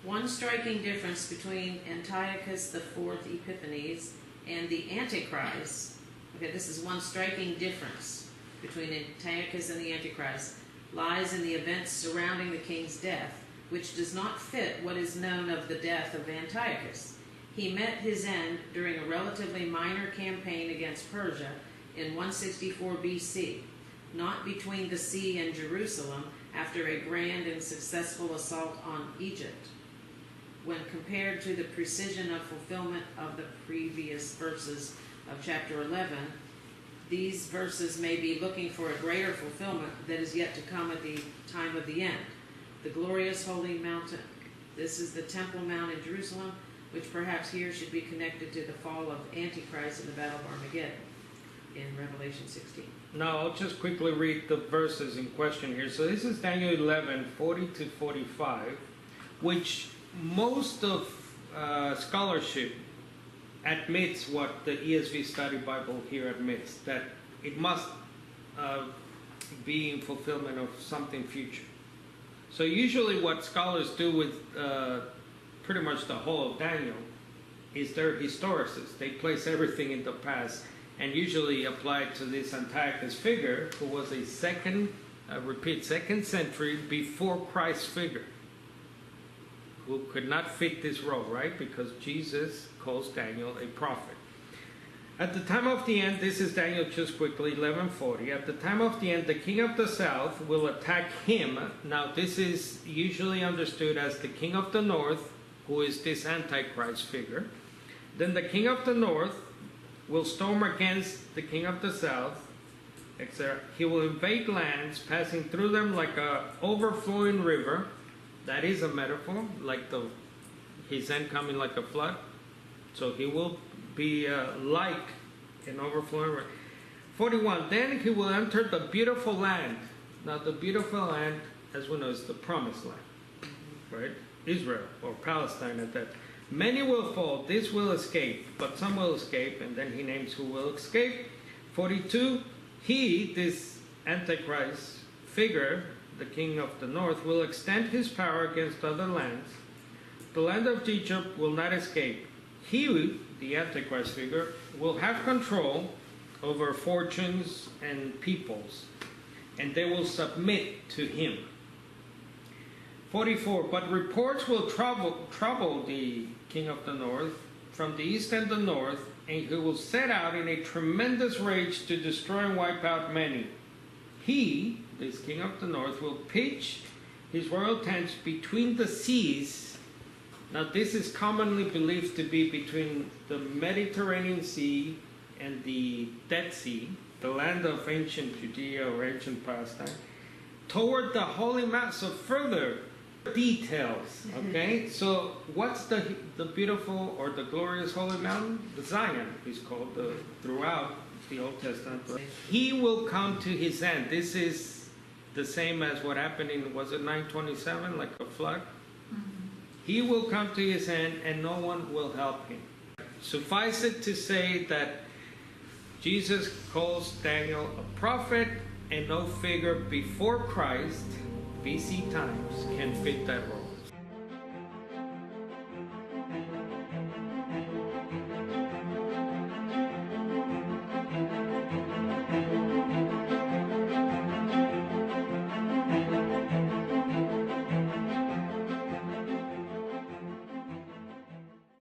One striking difference between Antiochus the Fourth Epiphanes and the Antichrist, okay, this is one striking difference between Antiochus and the Antichrist, lies in the events surrounding the king's death, which does not fit what is known of the death of Antiochus. He met his end during a relatively minor campaign against Persia in 164 BC, not between the sea and Jerusalem after a grand and successful assault on Egypt. When compared to the precision of fulfillment of the previous verses of chapter 11, these verses may be looking for a greater fulfillment that is yet to come at the time of the end. The glorious holy mountain. This is the Temple Mount in Jerusalem, which perhaps here should be connected to the fall of Antichrist in the Battle of Armageddon in Revelation 16. Now, I'll just quickly read the verses in question here. So this is Daniel 11, 40 to 45, which most of scholarship admits what the ESV Study Bible here admits, that it must be in fulfillment of something future. So usually what scholars do with pretty much the whole of Daniel is they're historicists. They place everything in the past and usually apply it to this Antiochus figure, who was a second century before Christ figure, who could not fit this role, right? Because Jesus calls Daniel a prophet. At the time of the end, this is Daniel just quickly, 11:40. At the time of the end, the king of the south will attack him. Now, this is usually understood as the king of the north, who is this Antichrist figure. Then the king of the north will storm against the king of the south, etc. He will invade lands, passing through them like a overflowing river. That is a metaphor, like his end coming like a flood. So he will be like an overflowing river. 41, then he will enter the beautiful land. Now the beautiful land, as we know, is the promised land, right? Israel or Palestine at that. Many will fall, this will escape, but some will escape, and then he names who will escape. 42, he, this Antichrist figure, the king of the north, will extend his power against other lands. The land of Egypt will not escape. He, the Antichrist figure, will have control over fortunes and peoples, and they will submit to him. 44, but reports will trouble the king of the north from the east and the north, and he will set out in a tremendous rage to destroy and wipe out many. He, this king of the north, will pitch his royal tents between the seas. Now this is commonly believed to be between the Mediterranean Sea and the Dead Sea, the land of ancient Judea or ancient Palestine, toward the holy mountain. So further details, okay? So what's the beautiful or the glorious holy mountain? The Zion is called throughout the Old Testament. He will come to his end. This is the same as what happened in, was it 927, like a flood? He will come to his end and no one will help him. Suffice it to say that Jesus calls Daniel a prophet, and no figure before Christ, BC times, can fit that role.